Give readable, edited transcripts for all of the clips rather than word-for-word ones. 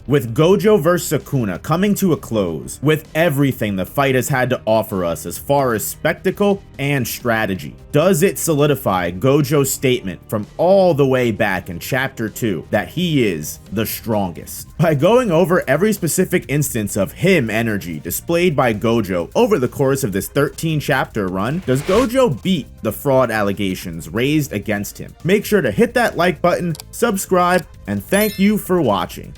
With Gojo vs Sukuna coming to a close, with everything the fight has had to offer us as far as spectacle and strategy, does it solidify Gojo's statement from all the way back in Chapter 2 that he is the strongest? By going over every specific instance of him energy displayed by Gojo over the course of this 13 chapter run, does Gojo beat the fraud allegations raised against him? Make sure to hit that like button, subscribe, and thank you for watching.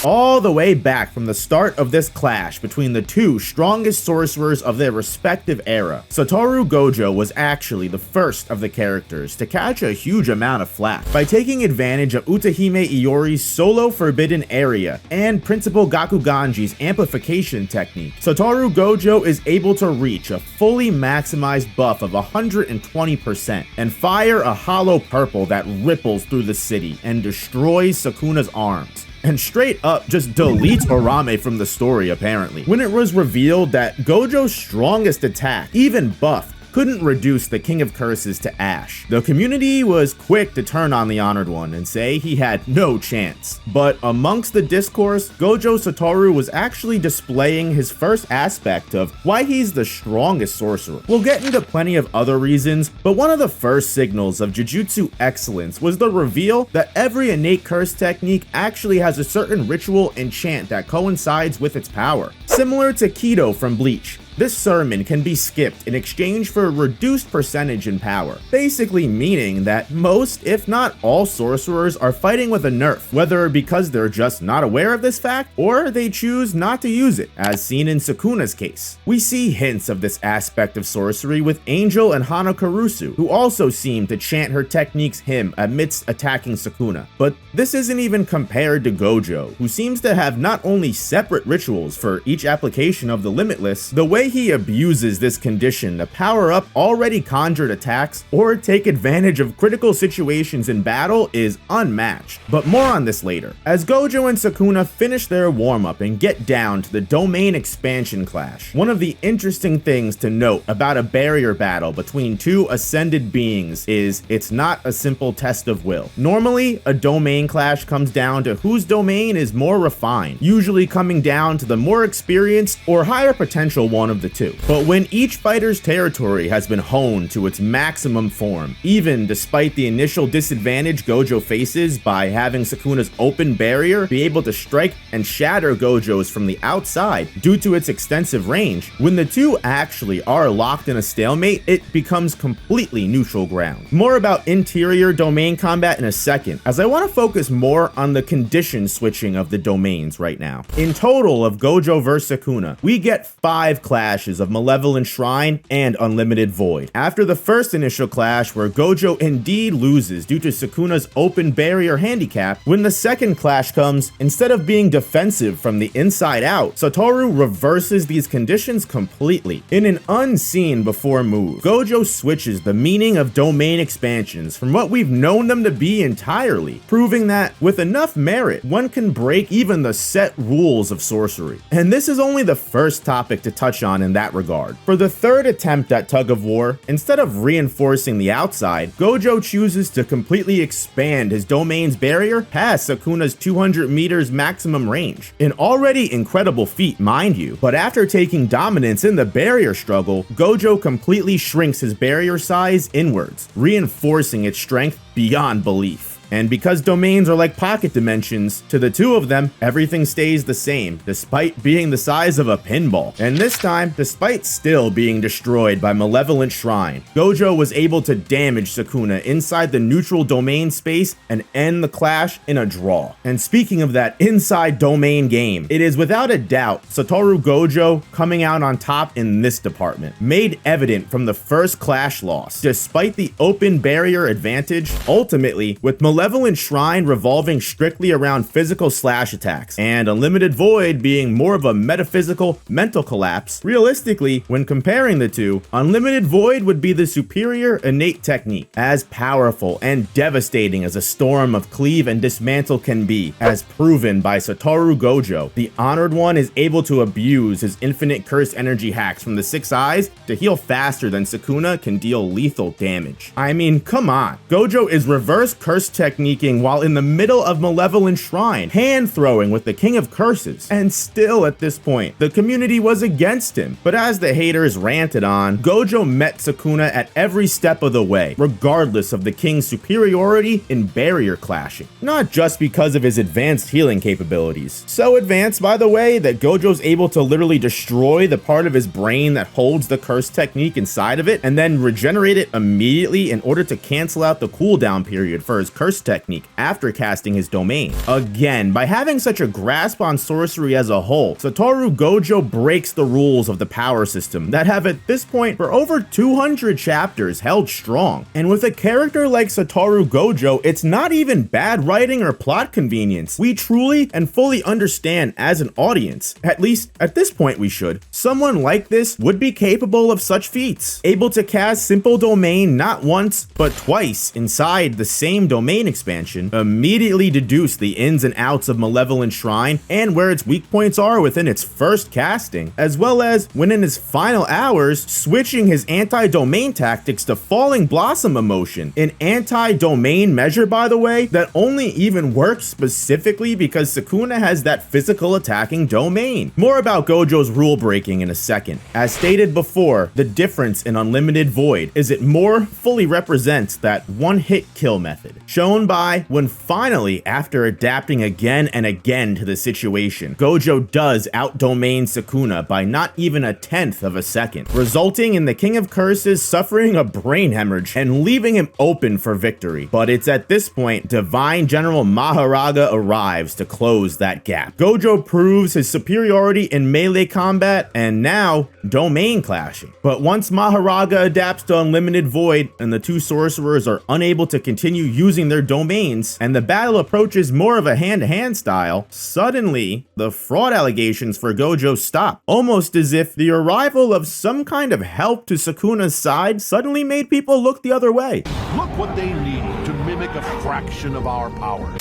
All the way back from the start of this clash between the two strongest sorcerers of their respective era, Satoru Gojo was actually the first of the characters to catch a huge amount of flack by taking advantage of Utahime Iori's solo forbidden area and Principal Gakuganji's amplification technique. Satoru Gojo is able to reach a fully maximized buff of 120% and fire a hollow purple that ripples through the city and destroys Sukuna's arms, and straight up just deletes Orame from the story apparently. When it was revealed that Gojo's strongest attack, even buffed, couldn't reduce the King of Curses to ash, the community was quick to turn on the Honored One and say he had no chance. But amongst the discourse, Gojo Satoru was actually displaying his first aspect of why he's the strongest sorcerer. We'll get into plenty of other reasons, but one of the first signals of Jujutsu excellence was the reveal that every innate curse technique actually has a certain ritual and chant that coincides with its power. Similar to Kido from Bleach, this sermon can be skipped in exchange for a reduced percentage in power, basically meaning that most, if not all, sorcerers are fighting with a nerf, whether because they're just not aware of this fact or they choose not to use it, as seen in Sukuna's case. We see hints of this aspect of sorcery with Angel and Hanakurusu, who also seem to chant her technique's hymn amidst attacking Sukuna. But this isn't even compared to Gojo, who seems to have not only separate rituals for each application of the Limitless, the way he abuses this condition to power up already conjured attacks or take advantage of critical situations in battle is unmatched. But more on this later. As Gojo and Sukuna finish their warm-up and get down to the domain expansion clash, one of the interesting things to note about a barrier battle between two ascended beings is it's not a simple test of will. Normally, a domain clash comes down to whose domain is more refined, usually coming down to the more experienced or higher potential one of the two. But when each fighter's territory has been honed to its maximum form, even despite the initial disadvantage Gojo faces by having Sukuna's open barrier be able to strike and shatter Gojo's from the outside due to its extensive range, when the two actually are locked in a stalemate, it becomes completely neutral ground. More about interior domain combat in a second, as I want to focus more on the condition switching of the domains right now. In total of Gojo vs Sukuna, we get 5 clashes of Malevolent Shrine and Unlimited Void. After the first initial clash where Gojo indeed loses due to Sukuna's open barrier handicap, when the second clash comes, instead of being defensive from the inside out, Satoru reverses these conditions completely. In an unseen before move, Gojo switches the meaning of domain expansions from what we've known them to be entirely, proving that with enough merit, one can break even the set rules of sorcery. And this is only the first topic to touch on in that regard. For the third attempt at tug of war, instead of reinforcing the outside, Gojo chooses to completely expand his domain's barrier past Sukuna's 200 meters maximum range. An already incredible feat, mind you, but after taking dominance in the barrier struggle, Gojo completely shrinks his barrier size inwards, reinforcing its strength beyond belief. And because domains are like pocket dimensions, to the two of them, everything stays the same, despite being the size of a pinball. And this time, despite still being destroyed by Malevolent Shrine, Gojo was able to damage Sukuna inside the neutral domain space and end the clash in a draw. And speaking of that inside domain game, it is without a doubt Satoru Gojo coming out on top in this department, made evident from the first clash loss. Despite the open barrier advantage, ultimately, with Malevolent Shrine revolving strictly around physical slash attacks, and Unlimited Void being more of a metaphysical mental collapse, realistically, when comparing the two, Unlimited Void would be the superior innate technique, as powerful and devastating as a storm of cleave and dismantle can be, as proven by Satoru Gojo. The Honored One is able to abuse his infinite curse energy hacks from the 6 eyes to heal faster than Sukuna can deal lethal damage. I mean, come on. Gojo is reverse curse tech techniquing while in the middle of Malevolent Shrine, hand throwing with the King of Curses. And still at this point, the community was against him. But as the haters ranted on, Gojo met Sukuna at every step of the way, regardless of the king's superiority in barrier clashing. Not just because of his advanced healing capabilities. So advanced, by the way, that Gojo's able to literally destroy the part of his brain that holds the curse technique inside of it, and then regenerate it immediately in order to cancel out the cooldown period for his curse technique after casting his domain. Again, by having such a grasp on sorcery as a whole, Satoru Gojo breaks the rules of the power system that have at this point for over 200 chapters held strong. And with a character like Satoru Gojo, it's not even bad writing or plot convenience. We truly and fully understand as an audience, at least at this point we should, someone like this would be capable of such feats, able to cast simple domain not once but twice inside the same domain expansion, immediately deduce the ins and outs of Malevolent Shrine and where its weak points are within its first casting, as well as when in his final hours switching his anti-domain tactics to Falling Blossom emotion, an anti-domain measure, by the way, that only even works specifically because Sukuna has that physical attacking domain. More about Gojo's rule breaking in a second. As stated before, the difference in Unlimited Void is it more fully represents that one-hit kill method, shown by when finally, after adapting again and again to the situation, Gojo does out-domain Sukuna by not even a tenth of a second, resulting in the King of Curses suffering a brain hemorrhage and leaving him open for victory. But it's at this point Divine General Mahoraga arrives to close that gap. Gojo proves his superiority in melee combat and now domain clashing. But once Mahoraga adapts to Unlimited Void and the two sorcerers are unable to continue using their domains and the battle approaches more of a hand-to-hand style, suddenly the fraud allegations for Gojo stop, almost as if the arrival of some kind of help to Sukuna's side suddenly made people look the other way. Look what they need to mimic a fraction of our power.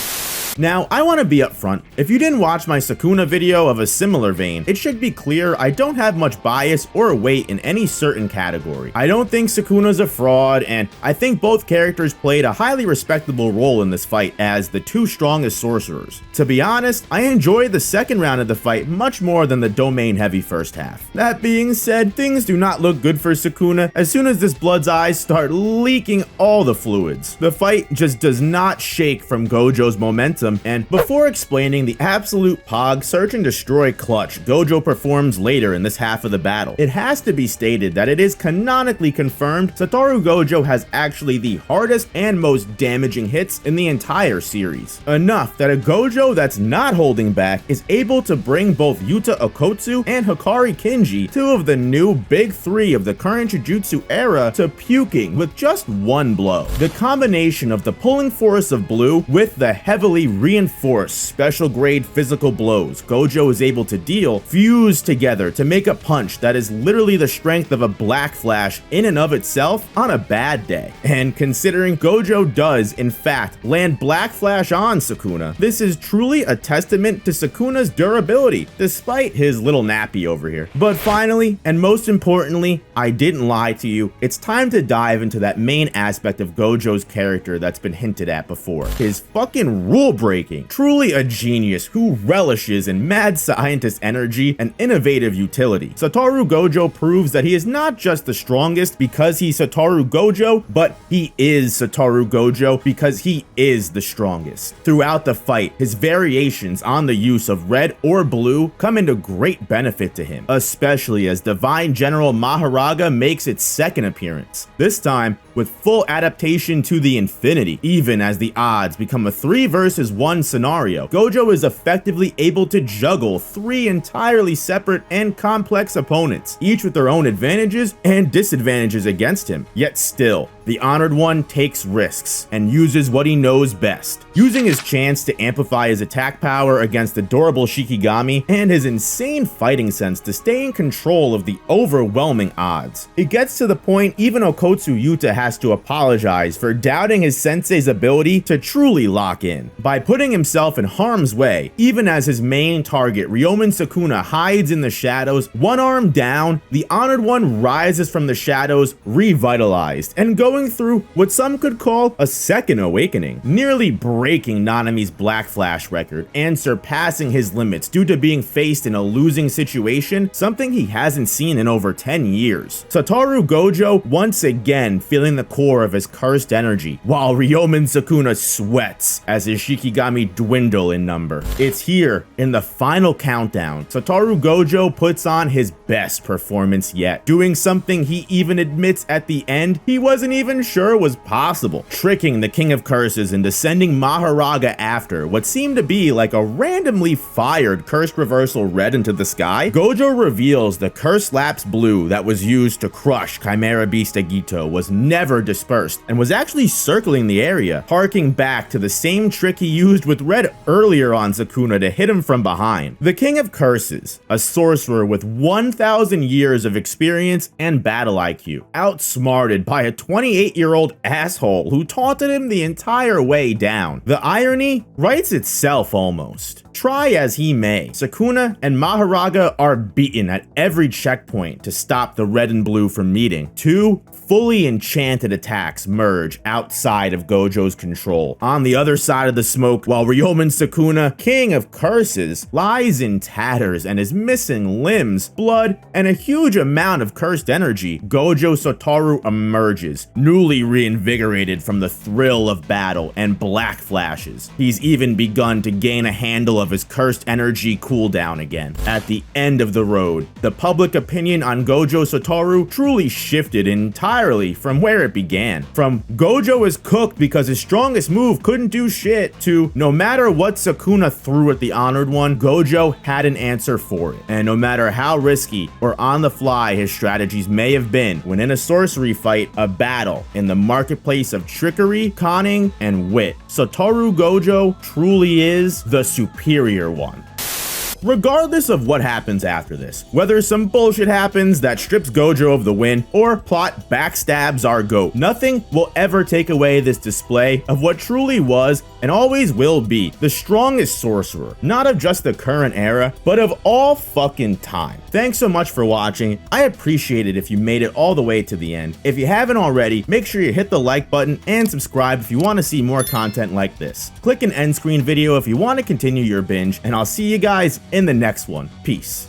Now, I want to be upfront. If you didn't watch my Sukuna video of a similar vein, it should be clear I don't have much bias or weight in any certain category. I don't think Sukuna's a fraud, and I think both characters played a highly respectable role in this fight as the two strongest sorcerers. To be honest, I enjoyed the second round of the fight much more than the domain-heavy first half. That being said, things do not look good for Sukuna as soon as this Blood's eyes start leaking all the fluids. The fight just does not shake from Gojo's momentum, and before explaining the absolute pog search and destroy clutch Gojo performs later in this half of the battle, it has to be stated that it is canonically confirmed Satoru Gojo has actually the hardest and most damaging hits in the entire series. Enough that a Gojo that's not holding back is able to bring both Yuta Okotsu and Hikari Kinji, two of the new big three of the current Jujutsu era, to puking with just one blow. The combination of the pulling force of blue with the heavily reinforced special grade physical blows Gojo is able to deal fuse together to make a punch that is literally the strength of a Black Flash in and of itself on a bad day. And considering Gojo does in fact land Black Flash on Sukuna, this is truly a testament to Sukuna's durability despite his little nappy over here. But finally, and most importantly, I didn't lie to you, it's time to dive into that main aspect of Gojo's character that's been hinted at before, his fucking rule breaking. Truly a genius who relishes in mad scientist energy and innovative utility. Satoru Gojo proves that he is not just the strongest because he's Satoru Gojo, but he is Satoru Gojo because he is the strongest. Throughout the fight, his variations on the use of red or blue come into great benefit to him, especially as Divine General Mahoraga makes its second appearance, this time with full adaptation to the infinity. Even as the odds become a 3 versus 1 scenario, Gojo is effectively able to juggle 3 entirely separate and complex opponents, each with their own advantages and disadvantages against him. Yet still, the Honored One takes risks and uses what he knows best, using his chance to amplify his attack power against adorable Shikigami and his insane fighting sense to stay in control of the overwhelming odds. It gets to the point even Okotsu Yuta has to apologize for doubting his sensei's ability to truly lock in. By putting himself in harm's way, even as his main target Ryomen Sukuna hides in the shadows, one arm down, the Honored One rises from the shadows revitalized and goes going through what some could call a second awakening, nearly breaking Nanami's Black Flash record and surpassing his limits due to being faced in a losing situation, something he hasn't seen in over 10 years. Satoru Gojo once again feeling the core of his cursed energy, while Ryomen Sukuna sweats as his Shikigami dwindle in number. It's here, in the final countdown, Satoru Gojo puts on his best performance yet, doing something he even admits at the end he wasn't even sure was possible, tricking the King of Curses into sending Mahoraga after what seemed to be like a randomly fired Cursed Reversal Red into the sky. Gojo reveals the Cursed Lapse Blue that was used to crush Chimera Beast Agito was never dispersed and was actually circling the area, harking back to the same trick he used with Red earlier on Sukuna to hit him from behind. The King of Curses, a sorcerer with 1,000 years of experience and battle IQ, outsmarted by a 28-year-old asshole who taunted him the entire way down. The irony writes itself almost. Try as he may, Sukuna and Mahoraga are beaten at every checkpoint to stop the Red and Blue from meeting. Two fully enchanted attacks merge outside of Gojo's control. On the other side of the smoke, while Ryomen Sukuna, King of Curses, lies in tatters and is missing limbs, blood, and a huge amount of cursed energy, Gojo Satoru emerges, newly reinvigorated from the thrill of battle and black flashes. He's even begun to gain a handle of his cursed energy cooldown again. At the end of the road, the public opinion on Gojo Satoru truly shifted entirely from where it began. From Gojo is cooked because his strongest move couldn't do shit to no matter what Sukuna threw at the Honored One, Gojo had an answer for it. And no matter how risky or on the fly his strategies may have been, when in a sorcery fight, a battle in the marketplace of trickery, conning, and wit, Satoru Gojo truly is the superior one. Regardless of what happens after this, whether some bullshit happens that strips Gojo of the win, or plot backstabs our GOAT, nothing will ever take away this display of what truly was and always will be the strongest sorcerer, not of just the current era, but of all fucking time. Thanks so much for watching. I appreciate it if you made it all the way to the end. If you haven't already, make sure you hit the like button and subscribe if you want to see more content like this. Click an end screen video if you want to continue your binge, and I'll see you guys in the next one. Peace.